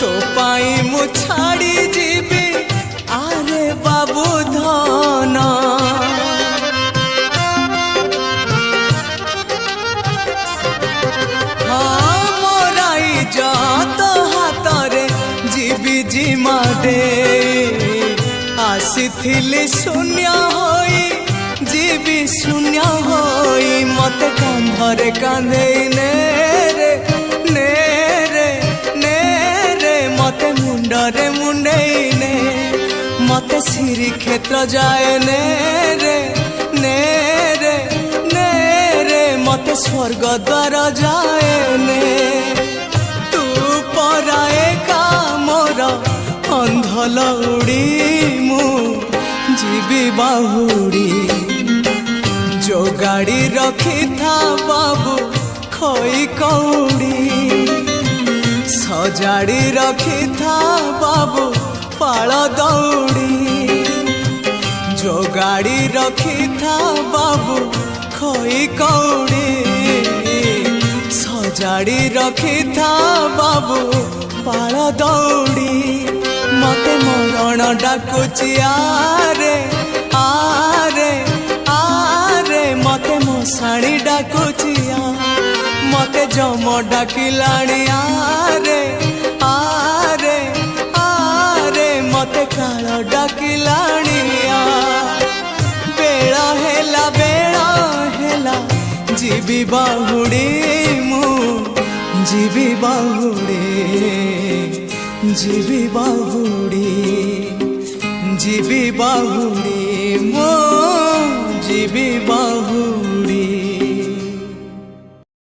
तो पाई मु छाड़ी जीवी आरे बाबू धन। हाँ मोराई जात हातरे जीवी जिमा दे आसीथिली शून्य होई जीवी शून्य होई मते कांधरे कांधे ने मते मुंडरे मुंडेने मते श्री क्षेत्र जाए ने रे मते स्वर्ग द्वार जाए ने। तू पराए का मोर अंधलौड़ी मु जीवी बाहुड़ी। जो गाड़ी रखी था बाबू खई कौड़ी सजाड़ी रखी था बाबू पाल दौड़ी। जो गाड़ी रखी था बाबू खई कौड़ी सजाड़ी रखी था बाबू पाल दौड़ी। मते मरण डाकुची आरे आरे आरे मशाणी डाकुचिया मते जम डाकिलाणी आरे आरे आरे मते काल डाकिलाणी बेला हेला जीवी बाहुड़ी मु जीवी बाहुड़ी जीवी बाहुड़ी जीवी बाहुड़ी मो जीवी बाहुड़ी।